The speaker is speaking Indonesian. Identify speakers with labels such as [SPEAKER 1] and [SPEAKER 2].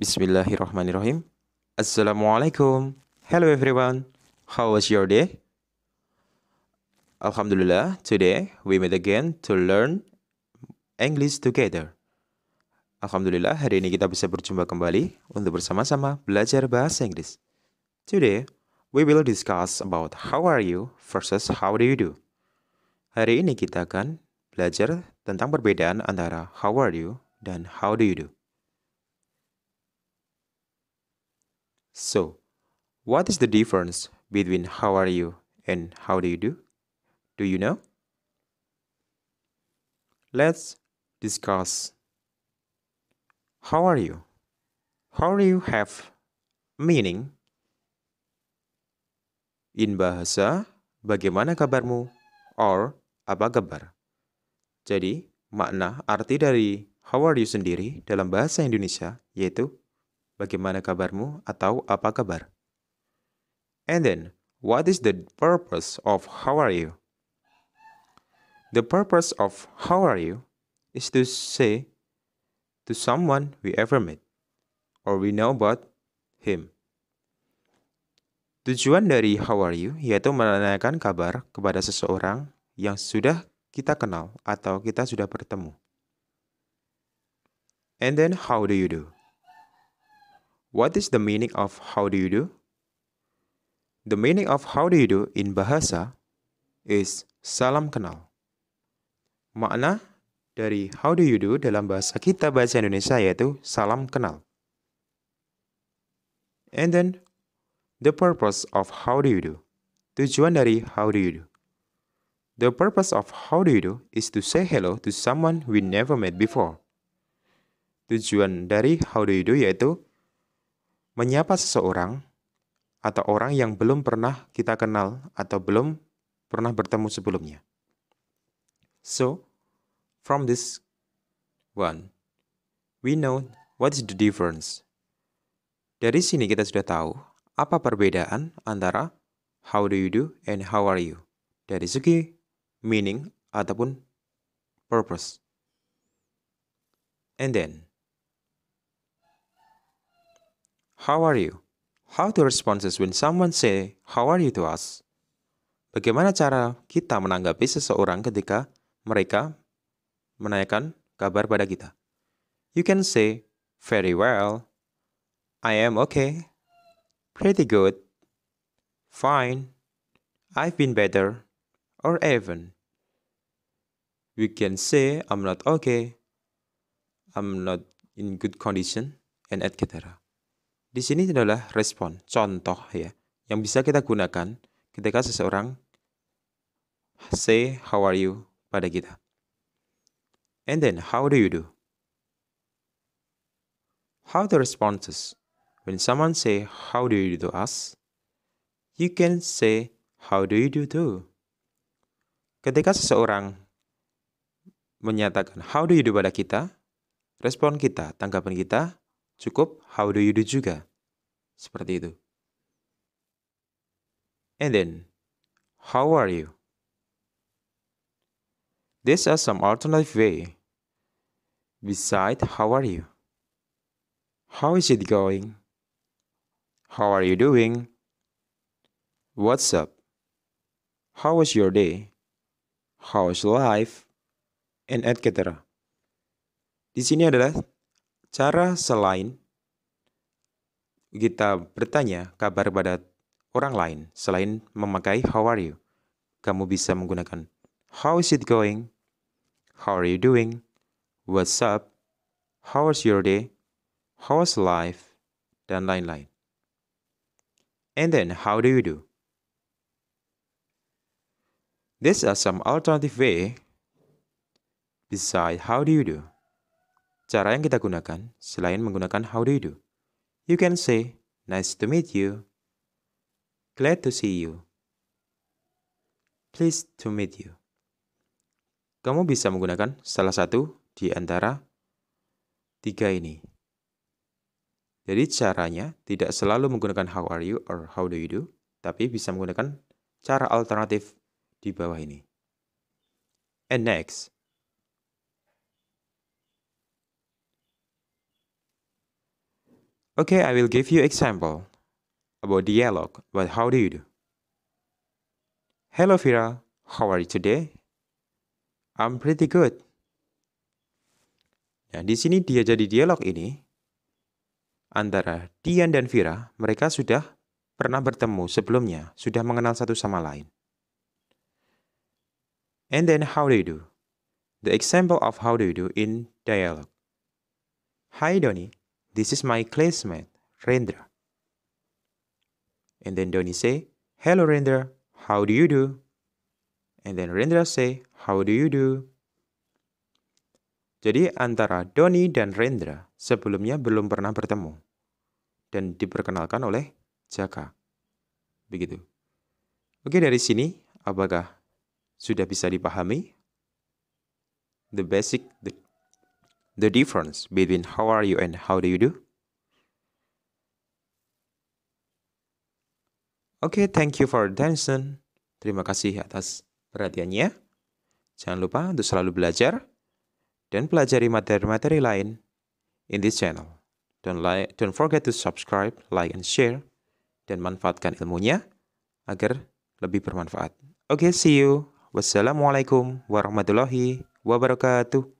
[SPEAKER 1] Bismillahirrahmanirrahim. Assalamualaikum. Hello everyone. How was your day? Alhamdulillah, today we meet again to learn English together. Alhamdulillah, hari ini kita bisa berjumpa kembali untuk bersama-sama belajar bahasa Inggris. Today, we will discuss about how are you versus how do you do. Hari ini kita akan belajar tentang perbedaan antara how are you dan how do you do. So, what is the difference between how are you and how do you do? Do you know? Let's discuss. How are you? How do you have meaning in bahasa bagaimana kabarmu or apa kabar. Jadi, makna arti dari how are you sendiri dalam bahasa Indonesia yaitu bagaimana kabarmu atau apa kabar. And then, what is the purpose of how are you? The purpose of how are you is to say to someone we ever met or we know about him. Tujuan dari how are you yaitu menanyakan kabar kepada seseorang yang sudah kita kenal atau kita sudah bertemu. And then how do you do? What is the meaning of how do you do? The meaning of how do you do in bahasa is salam kenal. Makna dari how do you do dalam bahasa kita bahasa Indonesia yaitu salam kenal. And then the purpose of how do you do? Tujuan dari how do you do? The purpose of how do you do is to say hello to someone we never met before. Tujuan dari how do you do yaitu menyapa seseorang atau orang yang belum pernah kita kenal atau belum pernah bertemu sebelumnya. So, from this one, we know what is the difference. Dari sini kita sudah tahu apa perbedaan antara how do you do and how are you. Dari segi meaning ataupun purpose. And then, how are you? How to respond when someone say how are you to us? Bagaimana cara kita menanggapi seseorang ketika mereka menanyakan kabar pada kita? You can say very well, I am okay, pretty good, fine, I've been better, or even. We can say I'm not okay, I'm not in good condition, and etc. Di sini adalah respon, contoh ya, yang bisa kita gunakan ketika seseorang say how are you pada kita. And then how do you do? How the responses when someone say how do you do to us? You can say how do you do too. Ketika seseorang menyatakan how do you do pada kita, respon kita, tanggapan kita cukup how do you do juga. Seperti itu. And then, how are you? These are some alternative way. Beside how are you? How is it going? How are you doing? What's up? How was your day? How is life? And etc. Di sini adalah cara selain kita bertanya kabar pada orang lain selain memakai how are you. Kamu bisa menggunakan how is it going? How are you doing? What's up? How was your day? How was life? Dan lain-lain. And then how do you do? These are some alternative way beside how do you do. Cara yang kita gunakan selain menggunakan how do you do. You can say, nice to meet you. Glad to see you. Pleased to meet you. Kamu bisa menggunakan salah satu di antara tiga ini. Jadi caranya tidak selalu menggunakan how are you or how do you do, tapi bisa menggunakan cara alternatif di bawah ini. And next, Okay, I will give you example about dialogue, but how do you do? Hello Vira, how are you today? I'm pretty good. Nah, di sini dia jadi dialog ini antara Dian dan Vira, mereka sudah pernah bertemu sebelumnya, sudah mengenal satu sama lain. And then how do you do? The example of how do you do in dialogue. Hi Doni, this is my classmate, Rendra. And then Doni say, hello Rendra, how do you do? And then Rendra say, how do you do? Jadi antara Doni dan Rendra sebelumnya belum pernah bertemu dan diperkenalkan oleh Jaka. Begitu. Oke, dari sini apakah sudah bisa dipahami the difference between how are you and how do you do? Oke, thank you for attention. Terima kasih atas perhatiannya. Jangan lupa untuk selalu belajar dan pelajari materi-materi lain in this channel. Don't forget to subscribe, like, and share, dan manfaatkan ilmunya agar lebih bermanfaat. Oke, see you. Wassalamualaikum warahmatullahi wabarakatuh.